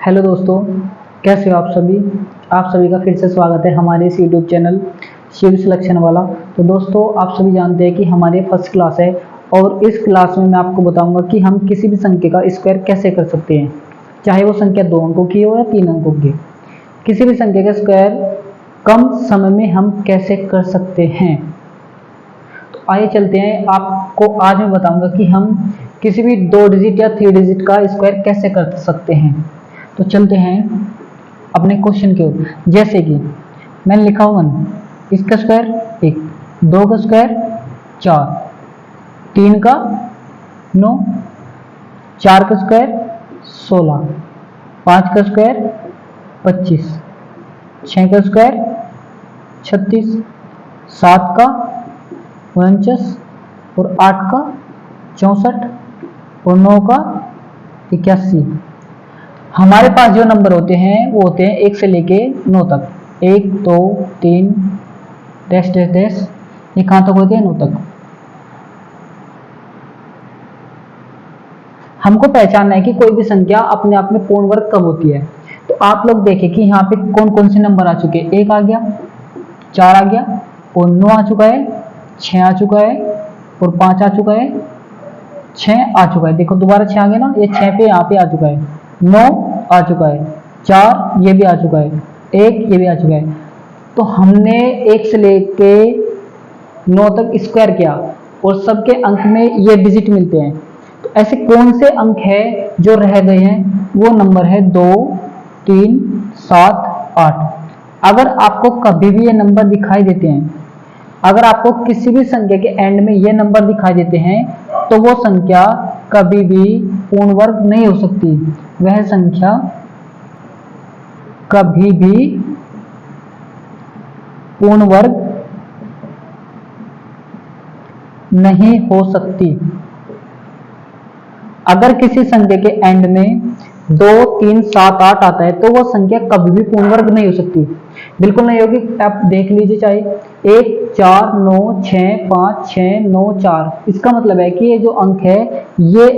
Hello दोस्तों, कैसे हो आप सभी। आप सभी का फिर से स्वागत है हमारे इस यूट्यूब चैनल शिव सिलेक्शन वाला। तो दोस्तों, आप सभी जानते हैं कि हमारे फर्स्ट क्लास है और इस क्लास में मैं आपको बताऊंगा कि हम किसी भी संख्या का स्क्वायर कैसे कर सकते हैं, चाहे वो संख्या 2 अंकों की हो या 3 अंकों की। किसी भी संख्या का स्क्वायर कम समय में हम कैसे कर सकते हैं। तो आइए चलते हैं, आपको आज मैं बताऊंगा कि हम किसी भी 2 डिजिट या 3 डिजिट का स्क्वायर कैसे कर सकते हैं। तो चलते हैं अपने क्वेश्चन की ओर। जैसे कि मैंने लिखा 1, इसका स्क्वायर 1, 2 का स्क्वायर 4, 3 का 9, 4 का स्क्वायर 16, 5 का स्क्वायर 25, 6 का स्क्वायर 36, 7 का 49 और 8 का 64 और 9 का 81। हमारे पास जो नंबर होते हैं वो होते हैं 1 से लेके 9 तक। 1 2 3 डैश डैश डैश, ये कहाँ तक होते हैं? 9 तक। हमको पहचानना है कि कोई भी संख्या अपने आप में पूर्ण वर्ग कब होती है। तो आप लोग देखें कि यहाँ पे कौन कौन से नंबर आ चुके हैं। 1 आ गया, 4 आ गया और 9 आ चुका है, 6 आ चुका है और 5 आ चुका है, 6 आ चुका है। देखो दोबारा 6 आ गया ना, ये 6 पे यहाँ पे आ चुका है, 9 आ चुका है, 4 ये भी आ चुका है, 1 ये भी आ चुका है। तो हमने 1 से लेके 9 तक स्क्वायर किया और सबके अंक में ये डिजिट मिलते हैं। तो ऐसे कौन से अंक है जो रह गए हैं? वो नंबर है 2 3 7 8। अगर आपको कभी भी ये नंबर दिखाई देते हैं, अगर आपको किसी भी संख्या के एंड में ये नंबर दिखाई देते हैं, तो वो संख्या कभी भी पूर्ण वर्ग नहीं हो सकती। वह संख्या कभी भी पूर्ण वर्ग नहीं हो सकती। अगर किसी संख्या के एंड में 2 3 7 8 आता है तो वो संख्या कभी भी पूर्ण वर्ग नहीं हो सकती, बिल्कुल नहीं होगी। आप देख लीजिए, चाहे 1 4 9 6 5 6 9 4। इसका मतलब है कि ये जो अंक है, ये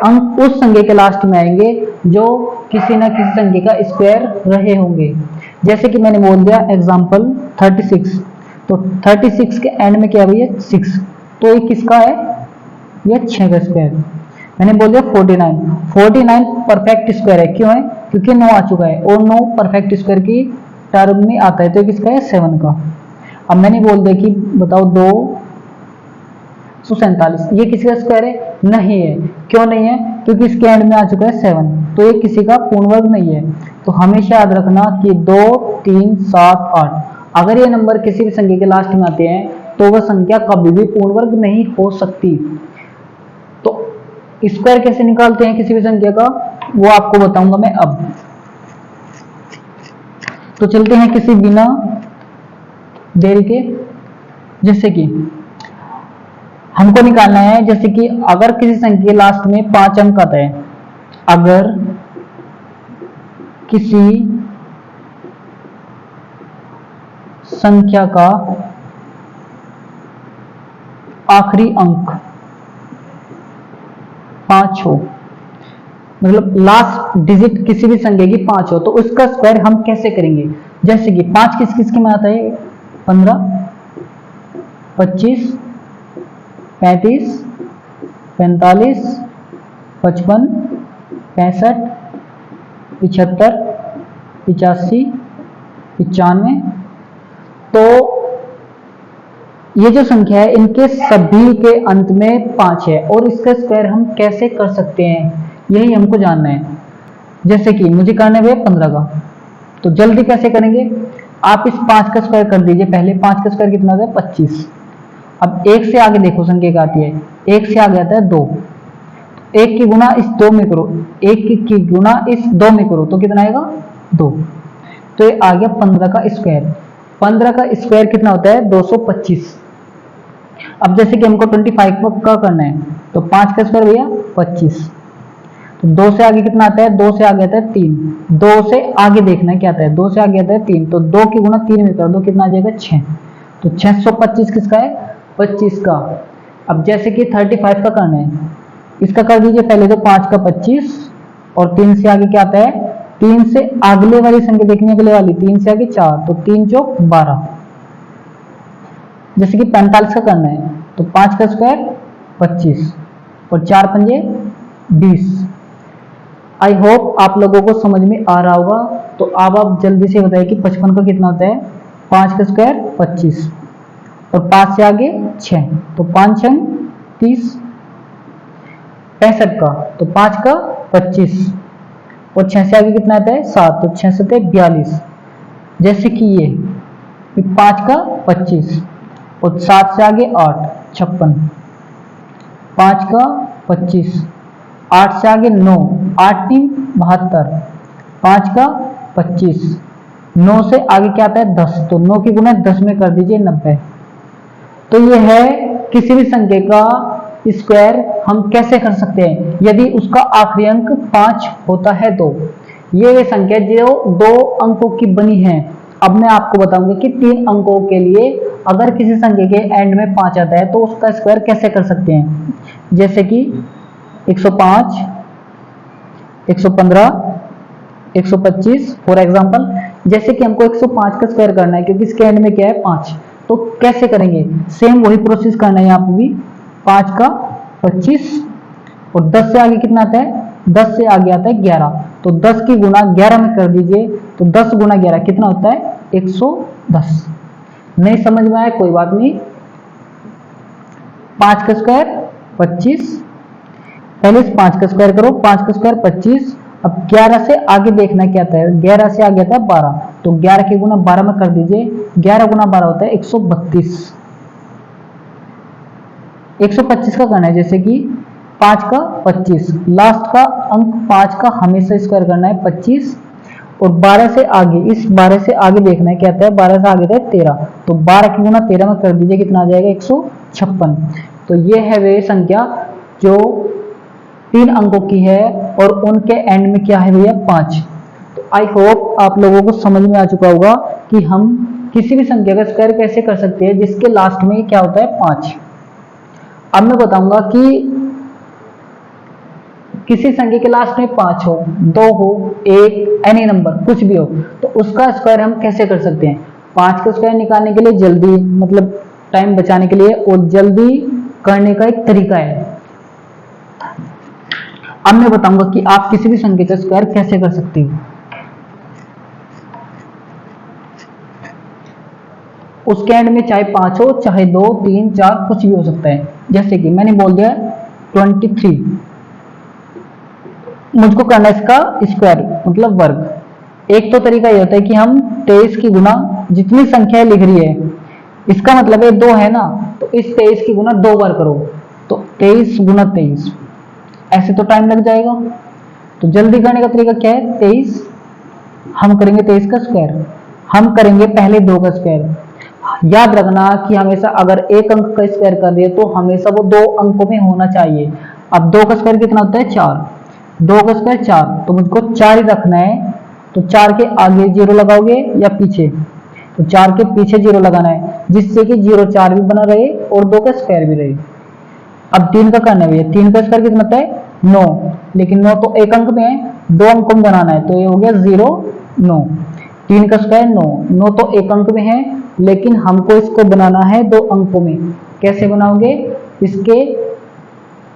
अंक उस संख्या के लास्ट में आएंगे जो किसी ना किसी संख्या का स्क्वायर रहे होंगे। जैसे कि मैंने बोल दिया एग्जाम्पल 36, तो 36 के एंड में क्या भैया 6, तो ये किसका है? ये 6 का स्क्वायर। मैंने बोल दिया 49 परफेक्ट स्क्वायर है। क्यों है? क्योंकि 9 आ चुका है और 9 परफेक्ट स्क्वायर की टर्म में आता है, तो किसका है? 7 का। अब मैंने बोल दिया कि बताओ 247, ये किसी का स्क्वायर है? नहीं है। क्यों नहीं है? क्योंकि इसके एंड में आ चुका है 7, तो ये किसी का पूर्ण वर्ग नहीं है। तो हमेशा याद रखना कि 2 3 7 8 अगर ये नंबर किसी भी संख्या के लास्ट में आते हैं तो वह संख्या कभी भी पूर्ण वर्ग नहीं हो सकती। तो स्क्वायर कैसे निकालते हैं किसी भी संख्या का, वो आपको बताऊंगा मैं अब। तो चलते हैं किसी बिना देरी के। जैसे कि हमको निकालना है, जैसे कि अगर किसी संख्या के लास्ट में 5 अंक आता है, अगर किसी संख्या का आखिरी अंक 5 हो, मतलब लास्ट डिजिट किसी भी संख्या की 5 हो, तो उसका स्क्वायर हम कैसे करेंगे। जैसे कि 5 किस किस के में आता है? 15 25 35 45 55 65 75 85 95। तो ये जो संख्या है इनके सभी के अंत में 5 है और इसका स्क्वायर हम कैसे कर सकते हैं, यही हमको जानना है। जैसे कि मुझे करना है 15 का, तो जल्दी कैसे करेंगे? आप इस 5 का स्क्वायर कर दीजिए। पहले 5 का स्क्वायर कितना होगा? 25। अब 1 से आगे देखो संख्या क्या आती है, 1 से आगे आता है 2, 1 की गुना इस 2 में करो, 1 की गुना इस 2 में करो तो कितना आएगा? 2। तो ये आ गया 15 का स्क्वायर। 15 का स्क्वायर कितना होता है? 225। अब जैसे कि हमको 25 का करना है, तो 5 का स्क्वायर भैया 25। तो 2 से आगे कितना आता है? 2 से आगे आता है 3। 2 से आगे देखना है क्या आता है? 2 से आगे आता है 3, तो 2 की गुना 3 में कर दो, कितना आ जाएगा? 6। तो 625 किसका है? 25 का। अब जैसे कि 35 का करना है, इसका कर दीजिए। पहले तो 5 का 25 और 3 से आगे क्या आता है? 3 से अगले वाली संख्या देखने अगले वाली 3 से आगे 4, तो 3 चौक 12। जैसे कि 45 का करना है तो 5 का स्क्वायर 25 और 4 पंजे 20। आई होप आप लोगों को समझ में आ रहा होगा। तो अब आप जल्दी से बताइए कि 55 का कितना होता है। 5 का स्क्वायर 25 और 5 से आगे 6, तो 5 6 30। 65 का तो 5 का 25 और 6 से आगे कितना आता है 7, तो 6 7 42। जैसे कि ये 5 का 25 और 7 से आगे 8 56। 5 का 25, 8 से आगे 9, 8 3 72। 5 का 25, 9 से आगे क्या आता है 10, तो 9 की गुना 10 में कर दीजिए 90। तो ये है किसी भी संख्या का स्क्वायर हम कैसे कर सकते हैं यदि उसका आखिरी अंक 5 होता है तो। ये संख्या जो 2 अंकों की बनी है। अब मैं आपको बताऊंगा कि 3 अंकों के लिए अगर किसी संख्या के एंड में 5 आता है तो उसका स्क्वायर कैसे कर सकते हैं। जैसे कि 105, 115, 125 फॉर एग्जाम्पल। जैसे कि हमको 105 का स्क्वायर करना है क्योंकि इसके एंड में क्या है 5, तो कैसे करेंगे, सेम वही प्रोसेस करना है यहाँ पे भी। 5 का 25 और 10 से आगे कितना आता है, 10 से आगे आता है 11, तो 10 की गुना 11 में कर दीजिए, तो 10 गुना 11 कितना होता है 110। नहीं समझ में आया कोई बात नहीं। 5 का स्क्वायर 25, पहले इस 5 का स्क्वायर करो, 5 का स्क्वायर 25। अब 11 से आगे देखना क्या आता है, 11 से आगे आता है 12, तो 11 की गुना 12 में कर दीजिए, 11 गुना 12 होता है 132। 125 का करना है, जैसे कि 5 का 25, लास्ट का अंक 5 का हमेशा स्क्वायर करना है 25, और 12 से आगे, इस 12 से आगे देखना है क्या आता है, 12 से आगे आता है 13, तो 12 की गुना 13 में कर दीजिए, कितना आ जाएगा 156। तो ये है वे संख्या जो 3 अंकों की है और उनके एंड में क्या है भैया 5। तो आई होप आप लोगों को समझ में आ चुका होगा कि हम किसी भी संख्या का स्क्वायर कैसे कर सकते हैं जिसके लास्ट में क्या होता है 5। अब मैं बताऊंगा कि किसी संख्या के लास्ट में 5 हो, 2 हो, 1 एनी नंबर कुछ भी हो, तो उसका स्क्वायर हम कैसे कर सकते हैं। 5 का स्क्वायर निकालने के लिए जल्दी, मतलब टाइम बचाने के लिए और जल्दी करने का एक तरीका है। अब मैं बताऊंगा कि आप किसी भी संख्या का स्क्वायर कैसे कर सकते हो। उसके एंड में चाहे 5 हो, चाहे 2, 3, 4 कुछ भी हो सकता है। जैसे कि मैंने बोल दिया 23, मुझको करना है इसका स्क्वायर मतलब वर्ग। एक तो तरीका ये होता है कि हम 23 की गुना जितनी संख्या लिख रही है, इसका मतलब है 2 है ना, तो इस 23 की गुना 2 बार करो, तो 23 गुना 23, ऐसे तो टाइम लग जाएगा। तो जल्दी करने का तरीका क्या है, 23 हम करेंगे 23 का स्क्वायर, हम करेंगे पहले 2 का स्क्वायर। याद रखना कि हमेशा अगर एक अंक का स्क्वायर कर रही है तो हमेशा वो 2 अंकों में होना चाहिए। अब 2 का स्क्वायर कितना होता है 4, 2 का स्क्वायर 4, तो मुझको 4 ही रखना है, तो 4 के आगे 0 लगाओगे या पीछे, तो 4 के पीछे 0 लगाना है, जिससे कि 0 4 भी बना रहे और 2 का स्क्वायर भी रहे। अब 3 का करना है, 3 का स्क्वायर कितना होता है 9, लेकिन 9 तो एक अंक में है, 2 अंकों में बनाना है, तो ये हो गया 0 9। 3 का स्क्वायर 9, 9 तो एक अंक में है, लेकिन हमको इसको बनाना है 2 अंकों में। कैसे बनाओगे, इसके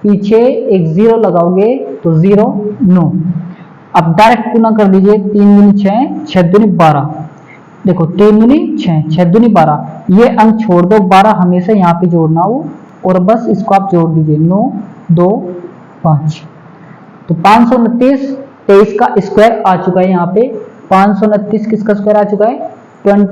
पीछे एक 0 लगाओगे, तो 0 9। अब डायरेक्ट गुना कर दीजिए, 3 दूनी 6, 6 दूनी 12, देखो 3 दूनी 6, 6 दूनी 12, ये अंक छोड़ दो, 12 हमेशा यहाँ पे जोड़ना हो, और बस इसको आप जोड़ दीजिए 9 2 5, तो 529। 23 का स्क्वायर आ चुका है यहाँ पे, 529 किसका स्क्वायर आ चुका है 20।